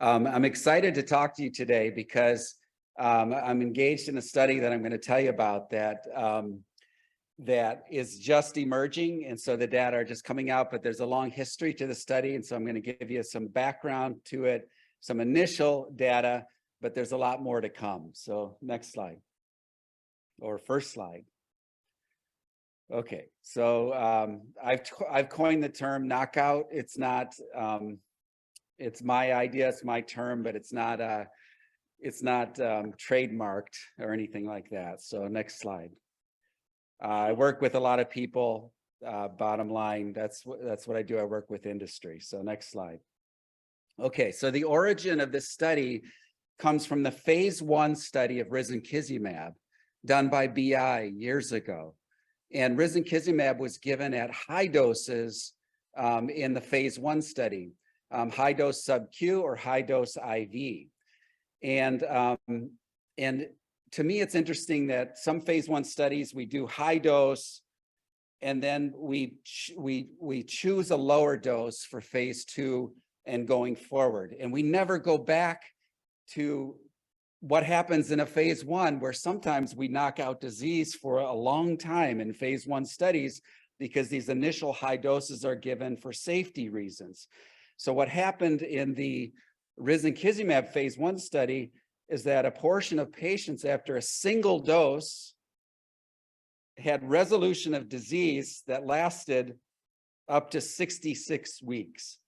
I'm excited to talk to you today because I'm engaged in a study that I'm going to tell you about that is just emerging. And so the data are just coming out, but there's a long history to the study. And so I'm going to give you some background to it, some initial data, but there's a lot more to come. So next slide, or first slide. Okay, so I've coined the term knockout. It's not, it's my idea, it's my term, but it's not trademarked or anything like that. So next slide. I work with a lot of people. Bottom line, that's what I do. I work with industry. So next slide. Okay, so the origin of this study comes from the phase 1 study of risankizumab done by BI years ago. And risankizumab was given at high doses in the phase 1 study, high dose sub-Q or high dose IV. And to me, it's interesting that some phase 1 studies, we do high dose, and then we choose a lower dose for phase 2 and going forward. And we never go back to what happens in a phase 1, where sometimes we knock out disease for a long time in phase 1 studies because these initial high doses are given for safety reasons. So what happened in the risankizumab phase 1 study is that a portion of patients after a single dose had resolution of disease that lasted up to 66 weeks.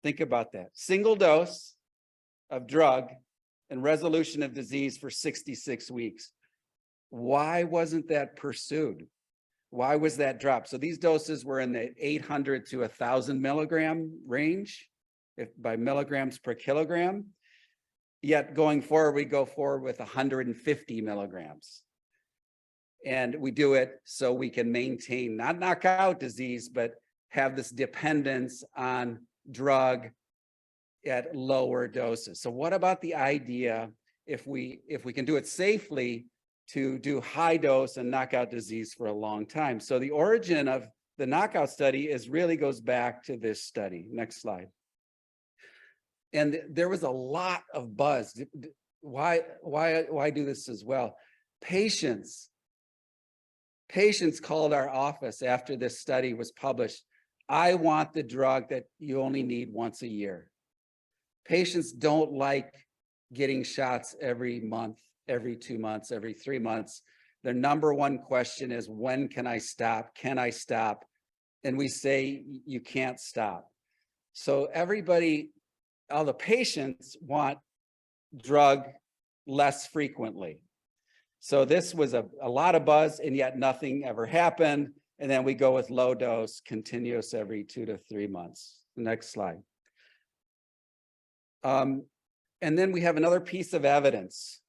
Think about that. Single dose of drug and resolution of disease for 66 weeks. Why wasn't that pursued? Why was that dropped? So these doses were in the 800 to 1,000 milligram range, by milligrams per kilogram. Yet going forward, we go forward with 150 milligrams. And we do it so we can maintain, not knock out disease, but have this dependence on drug at lower doses. So what about the idea, if we can do it safely, to do high dose and knock out disease for a long time? So the origin of the knockout study really goes back to this study. Next slide. And there was a lot of buzz. Why do this as well? Patients called our office after this study was published. I want the drug that you only need once a year. Patients don't like getting shots every month, every 2 months, every 3 months. Their number one question is, when can I stop? Can I stop? And we say, you can't stop. So everybody, all the patients want drug less frequently. So this was a lot of buzz, and yet nothing ever happened. And then we go with low dose, continuous every 2 to 3 months. Next slide. And then we have another piece of evidence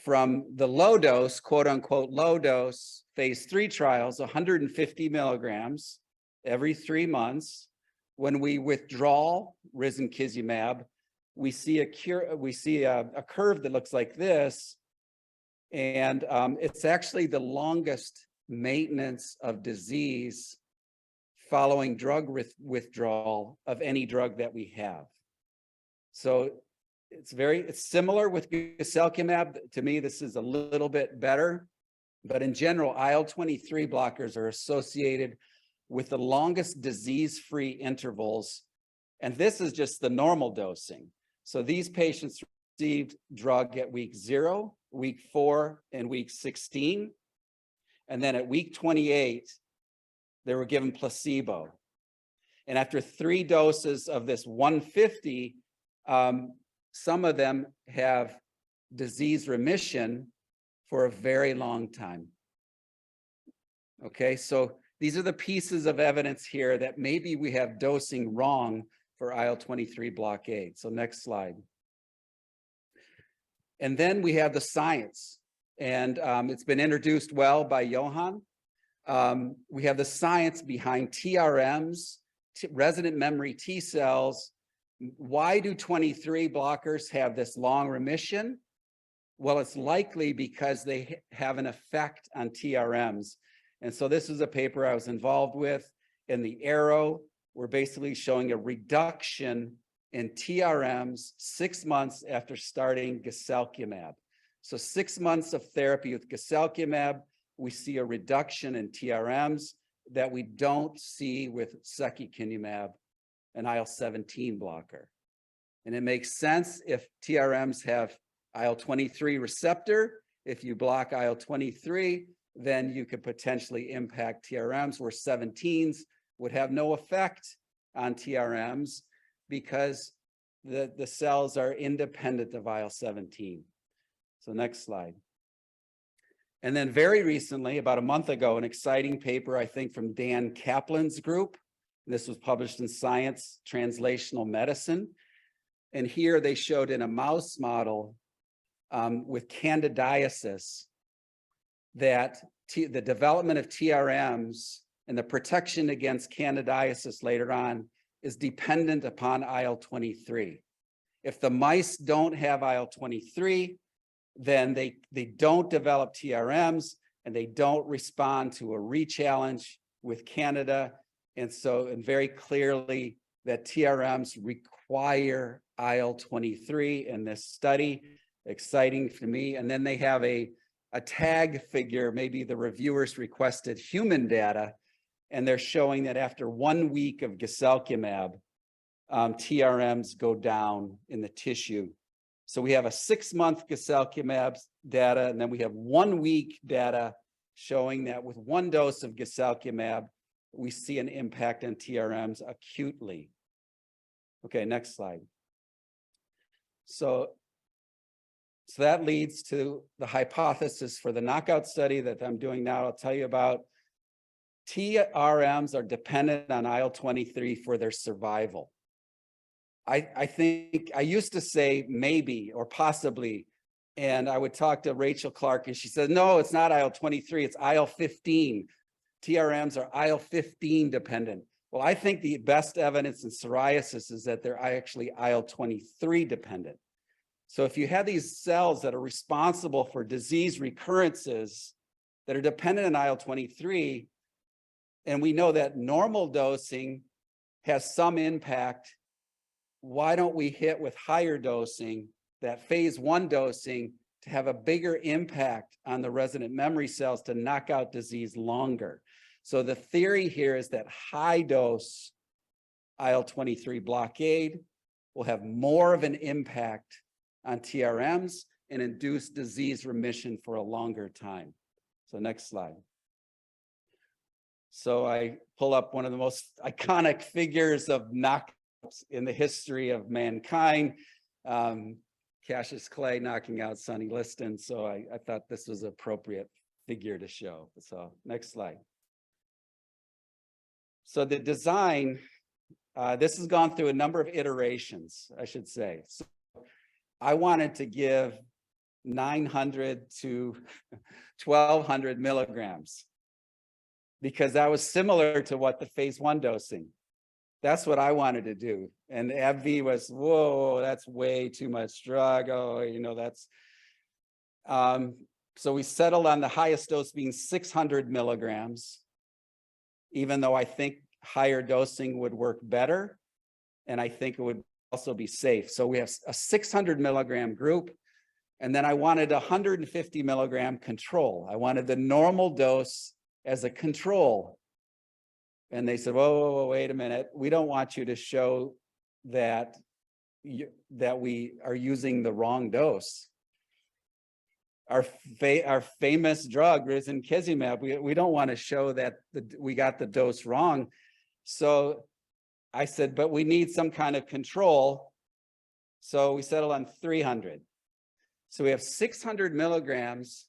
from the low dose, quote unquote, low dose phase 3 trials, 150 milligrams every 3 months. When we withdraw risankizumab, we see a curve that looks like this. And it's actually the longest maintenance of disease following drug withdrawal of any drug that we have. So it's similar with guselkumab. To me, this is a little bit better, but in general, IL-23 blockers are associated with the longest disease-free intervals. And this is just the normal dosing. So these patients received drug at week 0, week 4, and week 16. And then at week 28, they were given placebo. And after 3 doses of this 150, some of them have disease remission for a very long time. Okay, so these are the pieces of evidence here that maybe we have dosing wrong for IL-23 blockade. So next slide. And then we have the science, and it's been introduced well by Johan. We have the science behind TRMs, resident memory T cells. Why do 23 blockers have this long remission? Well, it's likely because they have an effect on TRMs. And so this is a paper I was involved with in the ARROW we're basically showing a reduction in TRMs 6 months after starting guselkumab. So 6 months of therapy with guselkumab, we see a reduction in TRMs that we don't see with secukinumab, an IL-17 blocker. And it makes sense if TRMs have IL-23 receptor. If you block IL-23, then you could potentially impact TRMs, where 17s would have no effect on TRMs because the cells are independent of IL-17. So next slide. And then very recently, about a month ago, an exciting paper, I think, from Dan Kaplan's group. This was published in Science Translational Medicine. And here they showed in a mouse model with candidiasis that the development of TRMs and the protection against candidiasis later on is dependent upon IL-23. If the mice don't have IL-23, then they don't develop TRMs and they don't respond to a re-challenge with Candida. And very clearly that TRMs require IL-23 in this study. Exciting to me. And then they have a tag figure, maybe the reviewers requested human data, and they're showing that after 1 week of guselkumab, TRMs go down in the tissue. So we have a 6-month guselkumab data, and then we have 1 week data showing that with 1 dose of guselkumab, we see an impact on TRMs acutely. Okay, next slide. So that leads to the hypothesis for the knockout study that I'm doing now. I'll tell you about. TRMs are dependent on IL-23 for their survival. I think I used to say maybe or possibly, and I would talk to Rachel Clark and she said, no, it's not IL-23, it's IL-15. TRMs are IL-15 dependent. Well, I think the best evidence in psoriasis is that they're actually IL-23 dependent. So if you have these cells that are responsible for disease recurrences that are dependent on IL-23, and we know that normal dosing has some impact, why don't we hit with higher dosing, that phase 1 dosing, to have a bigger impact on the resident memory cells to knock out disease longer? So the theory here is that high dose IL-23 blockade will have more of an impact on TRMs and induce disease remission for a longer time. So next slide. So I pull up one of the most iconic figures of knockouts in the history of mankind, Cassius Clay knocking out Sonny Liston. So I thought this was an appropriate figure to show. So next slide. So the design, this has gone through a number of iterations, I should say. So I wanted to give 900 to 1200 milligrams because that was similar to what the phase 1 dosing. That's what I wanted to do. And AbbVie was, whoa, that's way too much drug. Oh, you know, that's, so we settled on the highest dose being 600 milligrams, even though I think higher dosing would work better. And I think it would also be safe. So we have a 600 milligram group. And then I wanted a 150 milligram control. I wanted the normal dose as a control. And they said, whoa, wait a minute. We don't want you to show that, that we are using the wrong dose. Our famous drug, risankizumab, we don't want to show that we got the dose wrong. So I said, but we need some kind of control. So we settled on 300. So we have 600 milligrams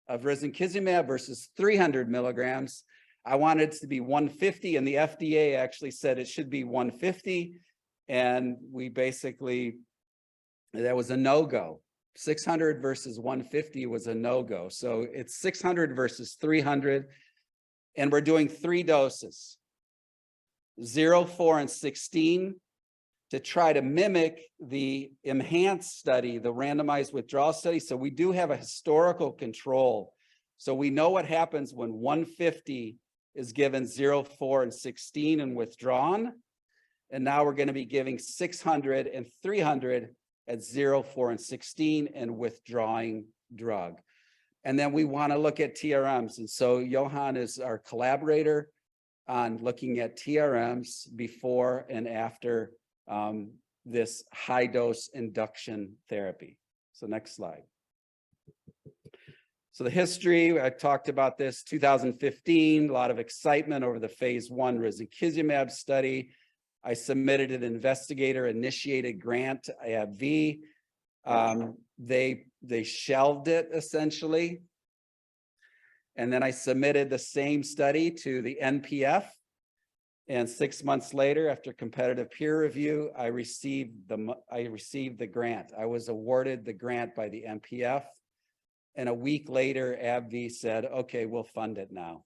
of risankizumab versus 300 milligrams. I wanted it to be 150, and the FDA actually said it should be 150. And we basically, that was a no-go. 600 versus 150 was a no-go. So it's 600 versus 300. And we're doing 3 doses, 0, 4, and 16, to try to mimic the ENHANCE study, the randomized withdrawal study. So we do have a historical control. So we know what happens when 150 is given 0, 4, and 16 and withdrawn. And now we're going to be giving 600 and 300 at 0, 4, and 16 and withdrawing drug. And then we want to look at TRMs. And so Johan is our collaborator on looking at TRMs before and after this high dose induction therapy. So next slide. So the history, I talked about this, 2015, a lot of excitement over the phase 1 risankizumab study. I submitted an investigator-initiated grant to AbbVie. They shelved it essentially. And then I submitted the same study to the NPF. And 6 months later, after competitive peer review, I received the grant. I was awarded the grant by the NPF. And a week later, AbbVie said, okay, we'll fund it now.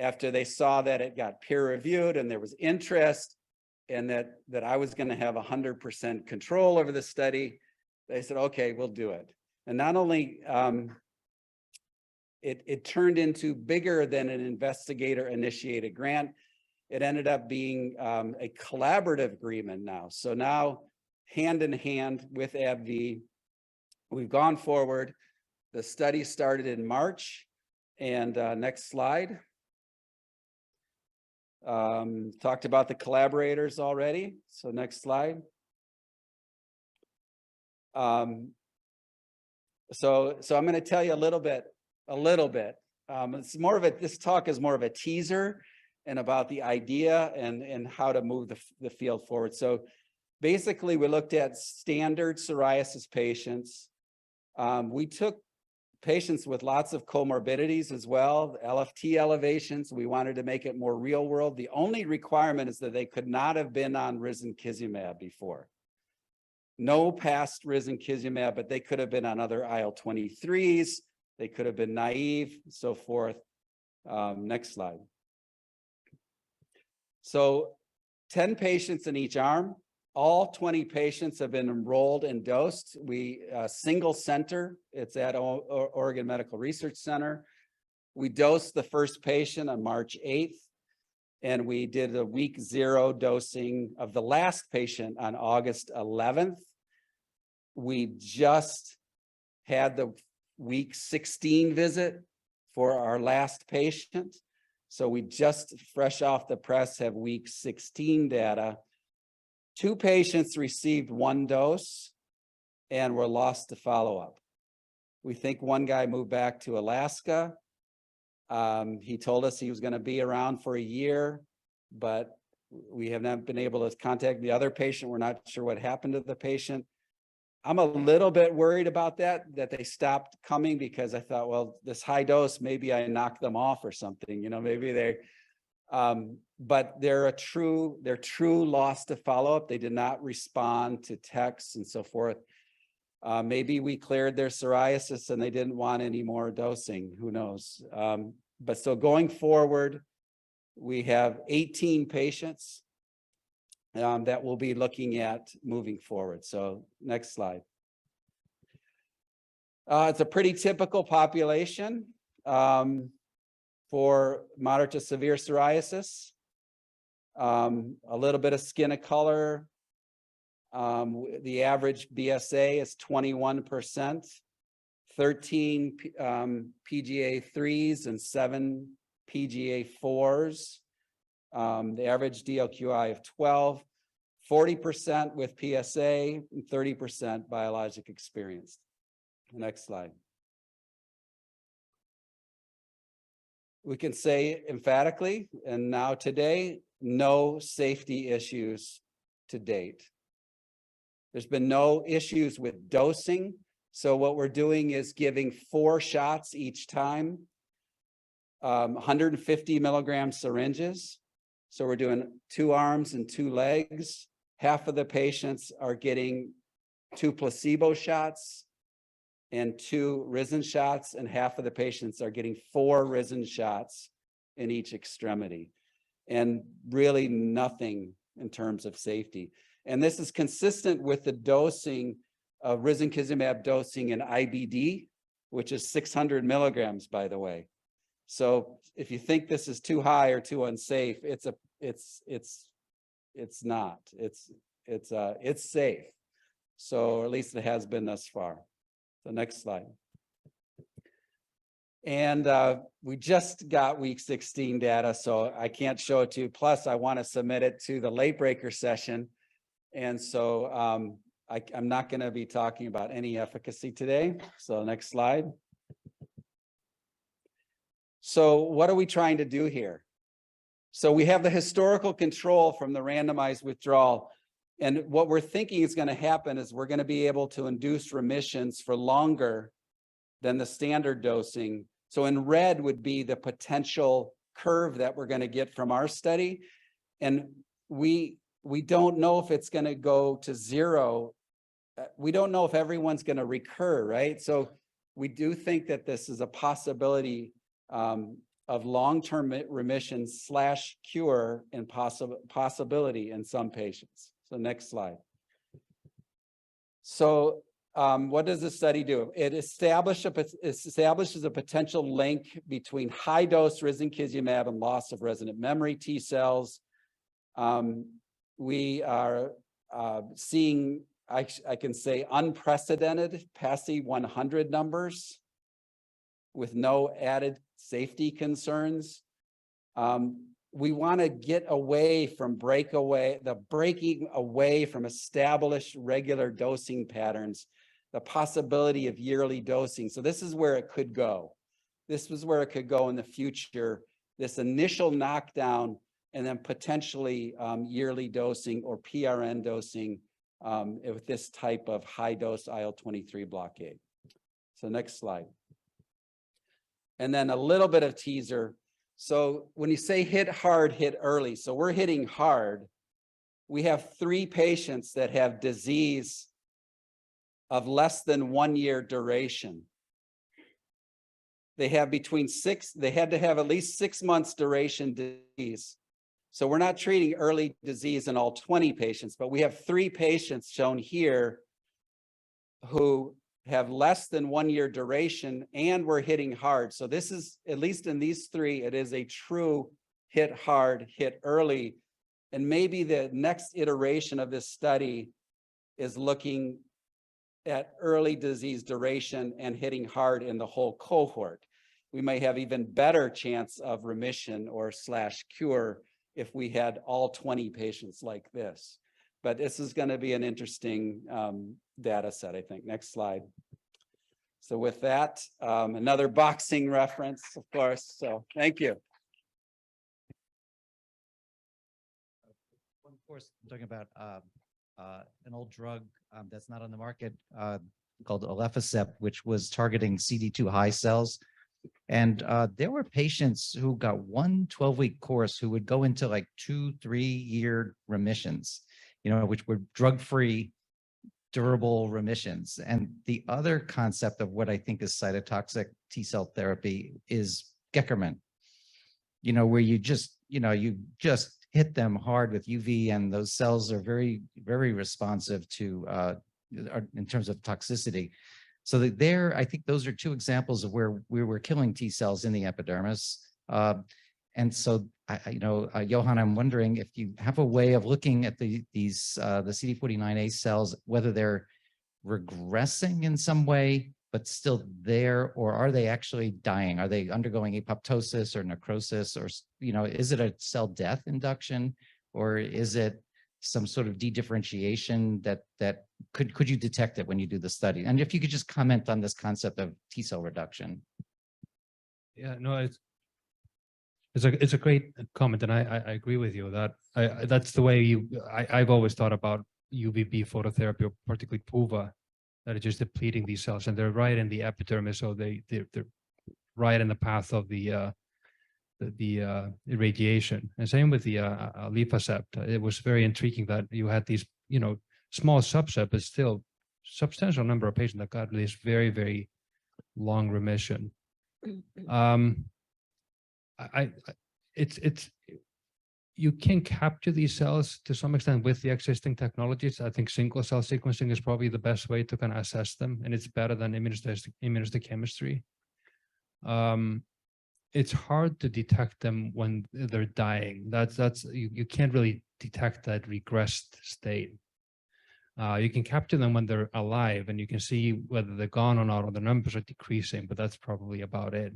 After they saw that it got peer reviewed and there was interest and that I was going to have 100% control over the study, they said, okay, we'll do it. And not only, it turned into bigger than an investigator-initiated grant, it ended up being a collaborative agreement now. So now, hand in hand with AbbVie, we've gone forward. The study started in March. And next slide. Talked about the collaborators already. So next slide. So I'm going to tell you a little bit. It's more of this talk is more of a teaser and about the idea and how to move the field forward. So basically, we looked at standard psoriasis patients. We took patients with lots of comorbidities as well, LFT elevations. We wanted to make it more real world. The only requirement is that they could not have been on risankizumab before. No past risankizumab, but they could have been on other IL-23s. They could have been naive, and so forth. Next slide. So 10 patients in each arm. All 20 patients have been enrolled and dosed. We single center. It's at Oregon Medical Research Center. We dosed the first patient on March 8th, and we did a week 0 dosing of the last patient on August 11th. We just had the week 16 visit for our last patient. So we just fresh off the press have week 16 data. 2 patients received 1 dose and were lost to follow-up. We think one guy moved back to Alaska. He told us he was going to be around for a year, but we have not been able to contact the other patient. We're not sure what happened to the patient. I'm a little bit worried about that they stopped coming because I thought, well, this high dose, maybe I knocked them off or something, maybe they, but they're true loss to follow-up. They did not respond to texts and so forth. Maybe we cleared their psoriasis and they didn't want any more dosing, who knows? But so going forward, we have 18 patients that we'll be looking at moving forward. So next slide. It's a pretty typical population for moderate to severe psoriasis. A little bit of skin of color. The average BSA is 21%, 13 PGA 3s and 7 PGA 4s. The average DLQI of 12, 40% with PSA, and 30% biologic experienced. Next slide. We can say emphatically, and now today, no safety issues to date. There's been no issues with dosing. So what we're doing is giving 4 shots each time, 150 milligram syringes. So we're doing 2 arms and 2 legs. Half of the patients are getting 2 placebo shots and 2 risen shots, and half of the patients are getting 4 risen shots in each extremity. And really nothing in terms of safety. And this is consistent with the dosing of risankizumab dosing in IBD, which is 600 milligrams, by the way. So if you think this is too high or too unsafe, it's it's not. It's safe. So at least it has been thus far. So next slide. And we just got week 16 data, so I can't show it to you. Plus, I want to submit it to the late breaker session. And so I'm not going to be talking about any efficacy today. So next slide. So what are we trying to do here? So we have the historical control from the randomized withdrawal. And what we're thinking is going to happen is we're going to be able to induce remissions for longer than the standard dosing. So in red would be the potential curve that we're going to get from our study. And we don't know if it's going to go to zero. We don't know if everyone's going to recur, right? So we do think that this is a possibility of long-term remission / cure and possibility in some patients. So next slide. So what does this study do? It establishes a potential link between high-dose risankizumab and loss of resident memory T cells. We are seeing, I can say, unprecedented PASI 100 numbers with no added safety concerns. We want to get away from breaking away from established regular dosing patterns, the possibility of yearly dosing. So this is where it could go. This was where it could go in the future, this initial knockdown and then potentially yearly dosing or PRN dosing with this type of high dose IL-23 blockade. So next slide. And then a little bit of teaser. So when you say hit hard, hit early. So we're hitting hard. We have 3 patients that have disease of less than 1 year duration. They have they had to have at least 6 months duration disease. So we're not treating early disease in all 20 patients, but we have 3 patients shown here who have less than 1 year duration, and we're hitting hard. So this is, at least in these 3, it is a true hit hard, hit early. And maybe the next iteration of this study is looking at early disease duration and hitting hard in the whole cohort. We may have even better chance of remission or / cure if we had all 20 patients like this. But this is going to be an interesting data set, I think. Next slide. So with that, another boxing reference, of course. So thank you. Of course, I'm talking about an old drug that's not on the market called Alefacept, which was targeting CD2 high cells. And there were patients who got 1 12-week course who would go into like 2-3 year remissions, which were drug-free, durable remissions. And the other concept of what I think is cytotoxic T cell therapy is Geckerman, where you just hit them hard with UV, and those cells are very, very responsive to in terms of toxicity. So that I think those are 2 examples of where we were killing T cells in the epidermis. And so, Johan, I'm wondering if you have a way of looking at the CD49A cells, whether they're regressing in some way, but still there, or are they actually dying? Are they undergoing apoptosis or necrosis, or, is it a cell death induction, or is it some sort of dedifferentiation that could you detect it when you do the study? And if you could just comment on this concept of T cell reduction. Yeah, no, it's a great comment, and I agree with you that that's the way I've always thought about UVB phototherapy, or particularly PUVA, that it's just depleting these cells, and they're right in the epidermis, so they're right in the path of the irradiation. And same with the Alefacept. It was very intriguing that you had these, small subset, but still substantial number of patients that got this very, very long remission. You can capture these cells to some extent with the existing technologies. I think single cell sequencing is probably the best way to kind of assess them, and it's better than immunohistochemistry. it's hard to detect them when they're dying. That's you can't really detect that regressed state. You can capture them when they're alive, and you can see whether they're gone or not, or the numbers are decreasing, but that's probably about it.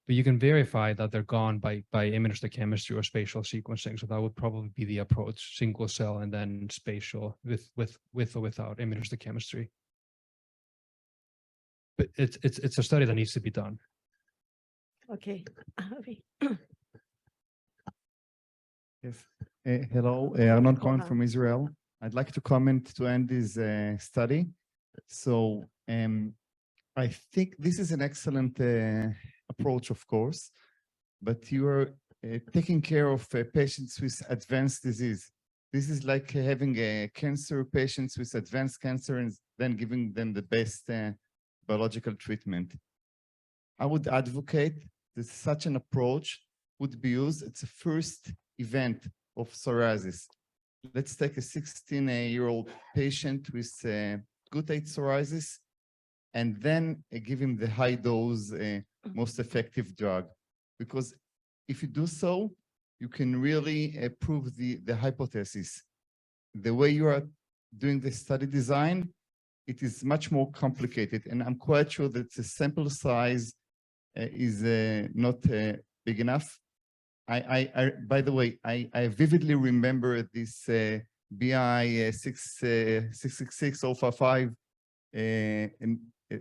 But you can verify that they're gone by immunohistochemistry or spatial sequencing. So that would probably be the approach: single cell and then spatial with or without immunohistochemistry. But it's a study that needs to be done. Okay. Avi. Yes. Hello, Arnon Cohen Hola. from Israel. I'd like to comment to Andy's study. So I think this is an excellent approach, of course, but you are taking care of patients with advanced disease. This is like having cancer patients with advanced cancer and then giving them the best biological treatment. I would advocate that such an approach would be used. It's a first event of psoriasis. Let's take a 16-year-old patient with guttate psoriasis and then give him the high dose, most effective drug. Because if you do so, you can really prove the hypothesis. The way you are doing the study design, it is much more complicated. And I'm quite sure that the sample size is not big enough. By the way, I vividly remember this BI 666055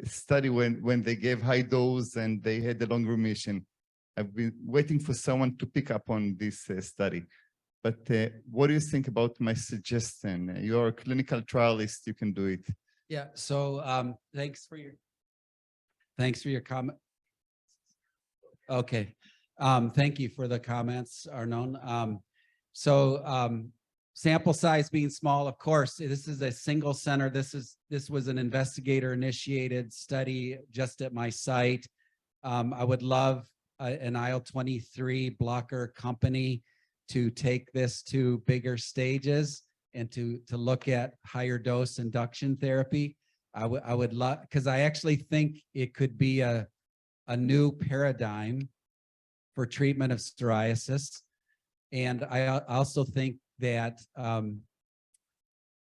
study when they gave high dose and they had a long remission. I've been waiting for someone to pick up on this study. But what do you think about my suggestion? You're a clinical trialist, you can do it. Yeah, so thanks for your comment. Okay. Thank you for the comments, Arnon. Sample size being small, of course, this is a single center. This was an investigator-initiated study just at my site. I would love an IL-23 blocker company to take this to bigger stages and to look at higher dose induction therapy. I would love, because I actually think it could be a new paradigm for treatment of psoriasis. And I also think that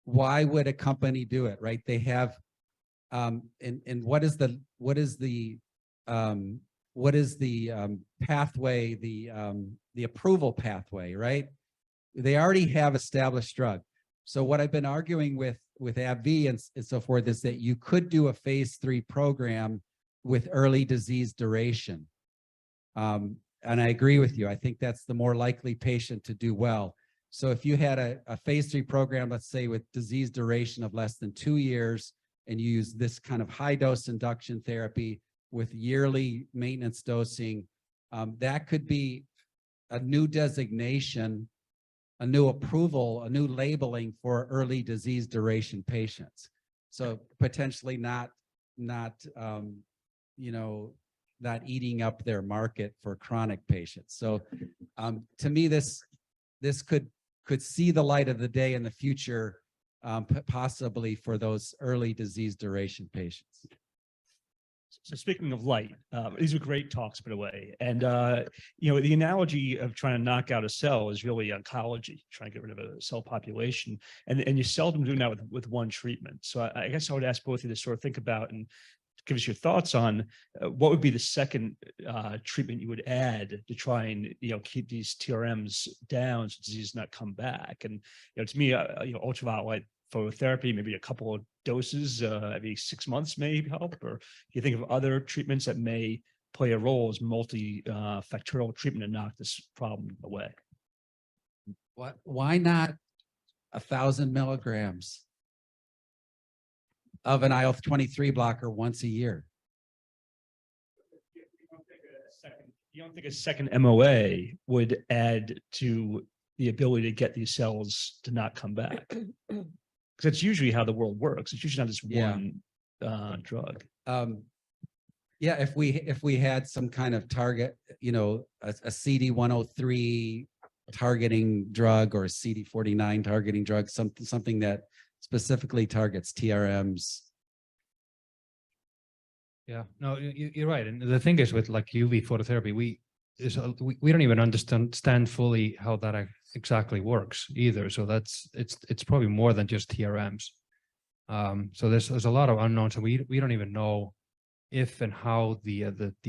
why would a company do it, right? They have, and what is the pathway, the approval pathway, right? They already have established drug. So what I've been arguing with AbbVie and so forth is that you could do a phase 3 program with early disease duration. And I agree with you. I think that's the more likely patient to do well. So if you had a phase 3 program, let's say with disease duration of less than 2 years, and you use this kind of high dose induction therapy with yearly maintenance dosing, that could be a new designation, a new approval, a new labeling for early disease duration patients. So potentially not eating up their market for chronic patients. So to me, this could see the light of the day in the future, possibly for those early disease duration patients. So speaking of light, these are great talks, by the way. And, the analogy of trying to knock out a cell is really oncology, trying to get rid of a cell population. And you seldom do that with one treatment. So I guess I would ask both of you to sort of think about and give us your thoughts on what would be the second treatment you would add to try and, keep these TRMs down so disease does not come back. And, to me, ultraviolet phototherapy, maybe a couple of doses every 6 months may help, or do you think of other treatments that may play a role as multi-factorial treatment to knock this problem away? Why not 1,000 milligrams of an IL-23 blocker once a year? You don't think a second MOA would add to the ability to get these cells to not come back? Because that's usually how the world works. It's usually not just one drug. Yeah, if we had some kind of target, a CD103 targeting drug or a CD49 targeting drug, something that specifically targets TRMs. Yeah, no, you're right. And the thing is with like UV phototherapy, we don't even understand fully how that exactly works either. So it's probably more than just TRMs. So there's a lot of unknowns, and we don't even know if and how the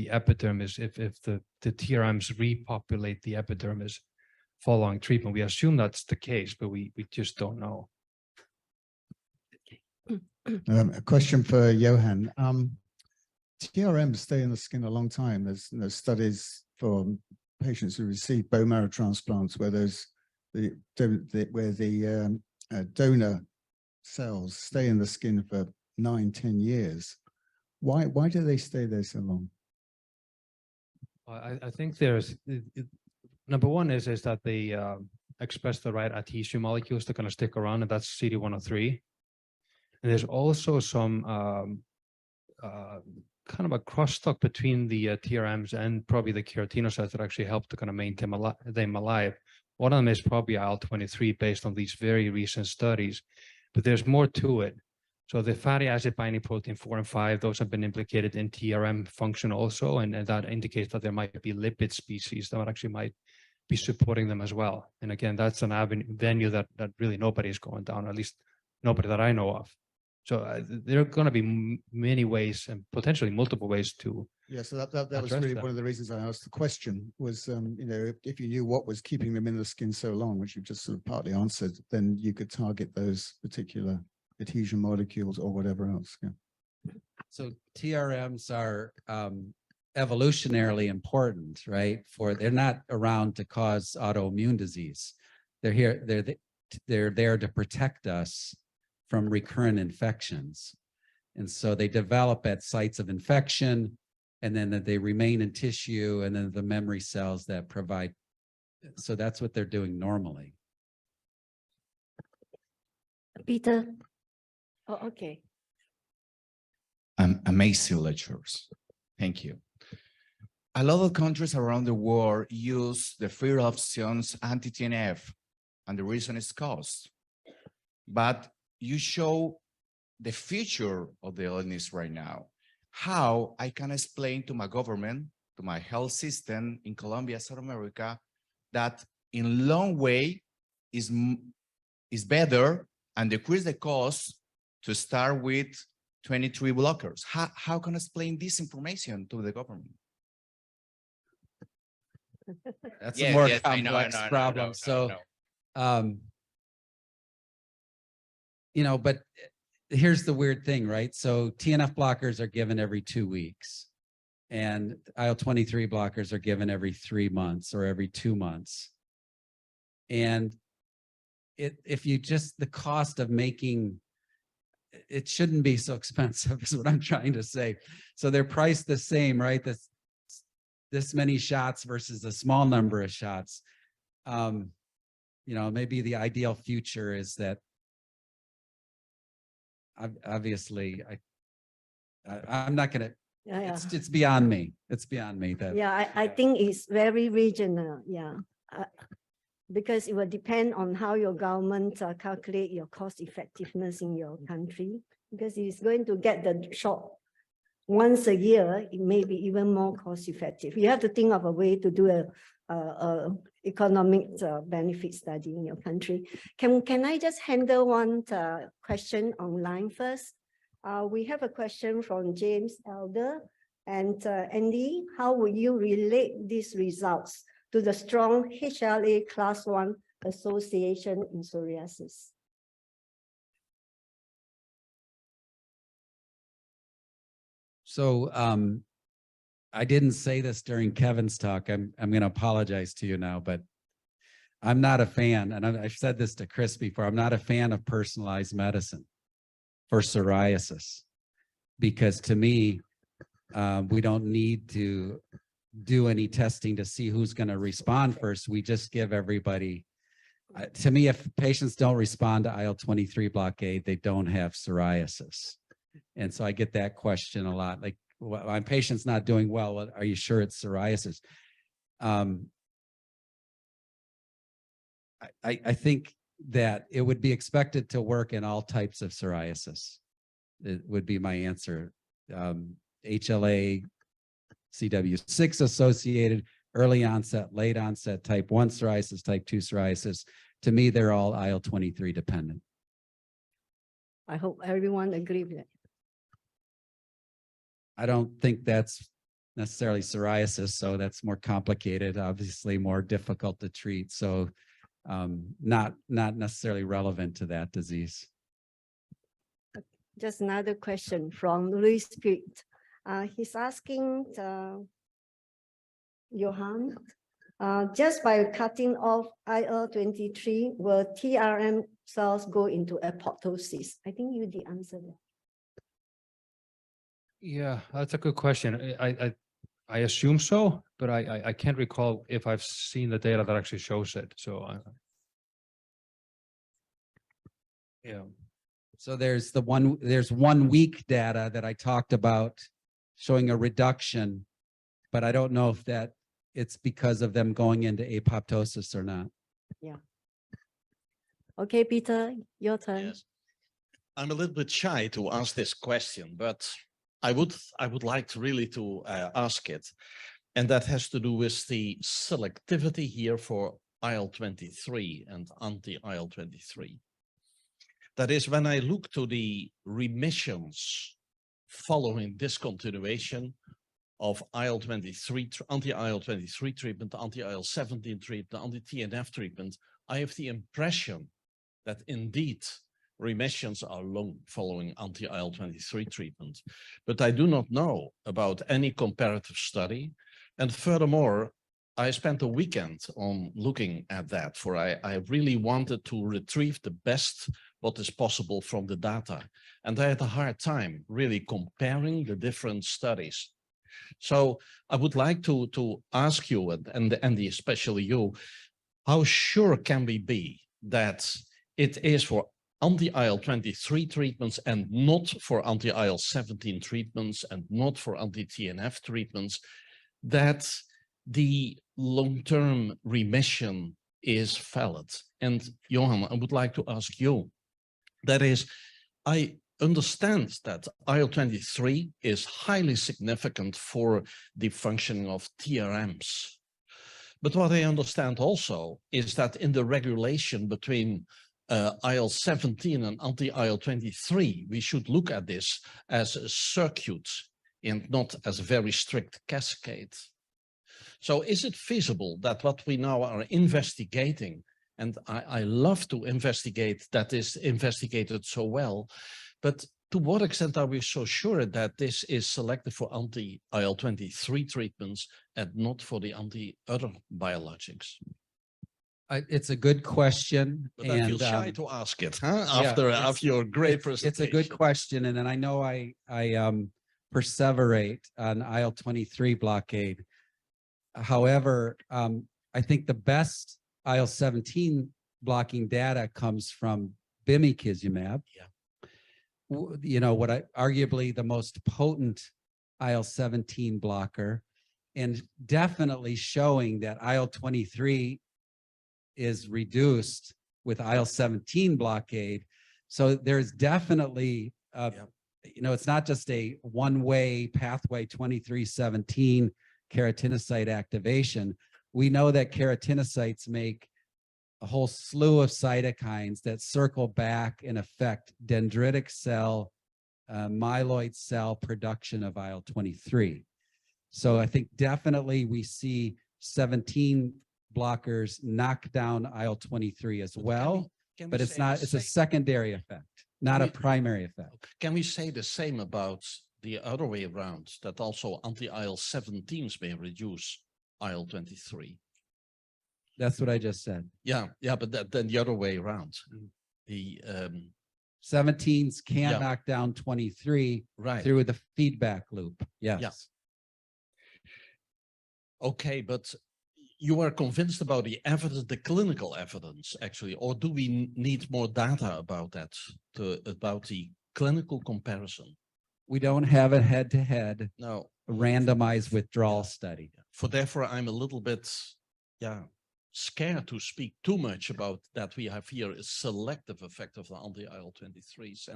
epidermis, if the TRMs repopulate the epidermis following treatment. We assume that's the case, but we just don't know. A question for Johan. TRMs stay in the skin a long time. There's studies for patients who receive bone marrow transplants where the donor cells stay in the skin for 9-10 years. Why do they stay there so long? I think there's number one is that they express the right adhesion molecules that are going to stick around, and that's CD103. And there's also some kind of a crosstalk between the TRMs and probably the keratinocytes that actually help to kind of maintain them alive. One of them is probably IL-23 based on these very recent studies, but there's more to it. So the fatty acid binding protein 4 and 5, those have been implicated in TRM function also, and that indicates that there might be lipid species that actually might be supporting them as well. And again, that's an venue that really nobody is going down, at least nobody that I know of. So there are going to be many ways and potentially multiple ways to. Yeah, so that was address really that. one of the reasons I asked the question was, you know, if you knew what was keeping them in the skin so long, which you've just sort of partly answered, then you could target those particular adhesion molecules or whatever else. Yeah. So TRMs are evolutionarily important, right? They're not around to cause autoimmune disease. They're there to protect us from recurrent infections. And so they develop at sites of infection, and then that they remain in tissue, and then the memory cells that provide. So that's what they're doing normally. Peter? Oh, okay. Amazing lectures. Thank you. A lot of countries around the world use the free options anti-TNF, and the reason is cost. But you show the future of the illness right now. How I can explain to my government, to my health system in Colombia, South America, that in long way is better and decrease the cost to start with 23 blockers. How can I explain this information to the government? That's a more I complex problem. You know, but here's the weird thing, right? So TNF blockers are given every 2 weeks, and IL-23 blockers are given every 3 months or every 2 months. And if you just, the cost of making, it shouldn't be so expensive is what I'm trying to say. So they're priced the same, right? This many shots versus a small number of shots. You know, maybe the ideal future is that obviously I'm not going to, Yeah, it's beyond me. It's beyond me. That yeah, I think it's very regional, yeah. Because it will depend on how your government calculate your cost effectiveness in your country. Because it's going to get the shot once a year, it may be even more cost effective. You have to think of a way to do a economic benefit study in your country. Can I just handle one question online first? We have a question from James Elder. And Andy, how will you relate these results to the strong HLA class 1 association in psoriasis? So I didn't say this during Kevin's talk. I'm going to apologize to you now, but I'm not a fan, and I've said this to Chris before, I'm not a fan of personalized medicine for psoriasis, because to me, we don't need to do any testing to see who's going to respond first. We just give everybody, to me, if patients don't respond to IL-23 blockade, they don't have psoriasis. And so I get that question a lot, like, well, my patient's not doing well, are you sure it's psoriasis? I think that it would be expected to work in all types of psoriasis. It would be my answer. HLA, CW6 associated, early onset, late onset, type 1 psoriasis, type 2 psoriasis. To me, they're all IL-23 dependent. I hope everyone agree with it. I don't think that's necessarily psoriasis, so that's more complicated, obviously more difficult to treat. So not necessarily relevant to that disease. Just another question from Louis Pitt. He's asking Johan, just by cutting off IL-23, will TRM cells go into apoptosis? I think you did answer that. Yeah, that's a good question. I assume so, but I can't recall if I've seen the data that actually shows it. So yeah. So there's 1 week data that I talked about showing a reduction, but I don't know if that it's because of them going into apoptosis or not. Okay, Peter, your turn. Yes. I'm a little bit shy to ask this question, but I would like to really ask it. And that has to do with the selectivity here for IL-23 and anti-IL-23. That is, when I look to the remissions following discontinuation of IL-23, anti-IL-23 treatment, anti-IL-17 treatment, anti-TNF treatment, I have the impression that indeed remissions are long following anti-IL-23 treatment. But I do not know about any comparative study. And furthermore, I spent a weekend on looking at that, for I really wanted to retrieve the best what is possible from the data. And I had a hard time really comparing the different studies. So I would like to ask you, and especially you, how sure can we be that it is for anti-IL-23 treatments and not for anti-IL-17 treatments and not for anti-TNF treatments, that the long-term remission is valid? And Johan, I would like to ask you, that is, I understand that IL-23 is highly significant for the functioning of TRMs. But what I understand also is that in the regulation between IL-17 and anti-IL-23, we should look at this as a circuit and not as a very strict cascade. So is it feasible that what we now are investigating, and I love to investigate that is investigated so well, but to what extent are we so sure that this is selected for anti-IL-23 treatments and not for the anti-other biologics? It's a good question. But I feel shy to ask it, huh? After your great presentation. It's a good question. And then I know I perseverate on IL-23 blockade. However, I think the best IL-17 blocking data comes from bimekizumab. Yeah. You know, arguably the most potent IL-17 blocker, and definitely showing that IL-23 is reduced with IL-17 blockade. So there's definitely, you know, it's not just a one-way pathway 2317 keratinocyte activation. We know that keratinocytes make a whole slew of cytokines that circle back and affect dendritic cell, myeloid cell production of IL-23. So I think definitely we see 17 blockers knock down IL-23 as well, but it's a secondary effect, not a primary effect. Can we say the same about the other way around, that also anti-IL-17s may reduce IL-23? That's what I just said. Yeah, but then the other way around. The 17s can knock down 23 through the feedback loop. Yes. Yeah. Okay, but you are convinced about the evidence, the clinical evidence, actually, or do we need more data about that, about the clinical comparison? We don't have a head-to-head No. randomized withdrawal study. Therefore, I'm a little bit, scared to speak too much about that. We have here a selective effect of the anti-IL-23s,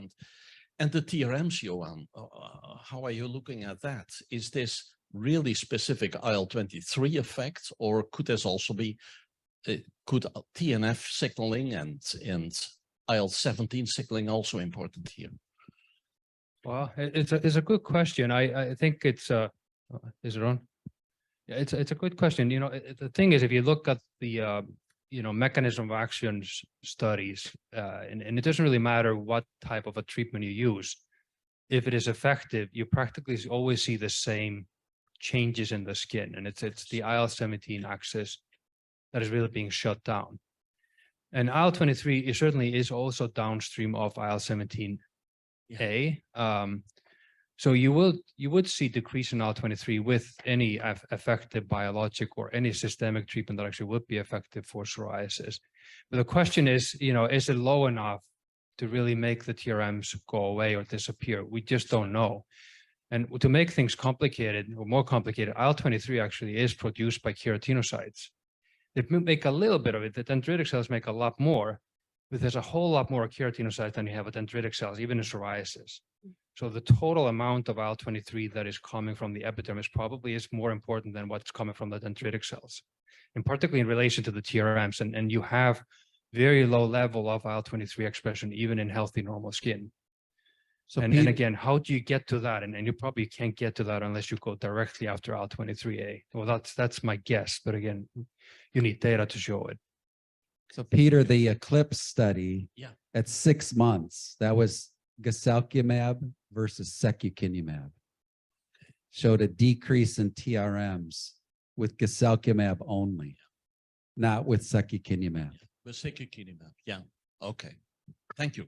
And the TRMs, Johan, how are you looking at that? Is this really specific IL-23 effect, or could this also be, could TNF signaling and IL-17 signaling also important here? Well, it's a good question. I think it's is it on? Yeah, it's a good question. You know, the thing is, if you look at the mechanism of action studies, and it doesn't really matter what type of a treatment you use, if it is effective, you practically always see the same changes in the skin, and it's the IL-17 axis that is really being shut down. And IL-23 certainly is also downstream of IL-17A. So you would see decrease in IL-23 with any effective biologic or any systemic treatment that actually would be effective for psoriasis. But the question is, is it low enough to really make the TRMs go away or disappear? We just don't know. And to make things complicated or more complicated, IL-23 actually is produced by keratinocytes. They make a little bit of it. The dendritic cells make a lot more, but there's a whole lot more keratinocytes than you have with dendritic cells, even in psoriasis. So the total amount of IL-23 that is coming from the epidermis probably is more important than what's coming from the dendritic cells, and particularly in relation to the TRMs. And you have very low level of IL-23 expression, even in healthy normal skin. So And again, how do you get to that? And you probably can't get to that unless you go directly after IL-23A. Well, that's my guess. But again, you need data to show it. So Peter, the Eclipse study at 6 months, that was guselkumab versus secukinumab, showed a decrease in TRMs with guselkumab only, not with secukinumab. With secukinumab, yeah. Okay, thank you.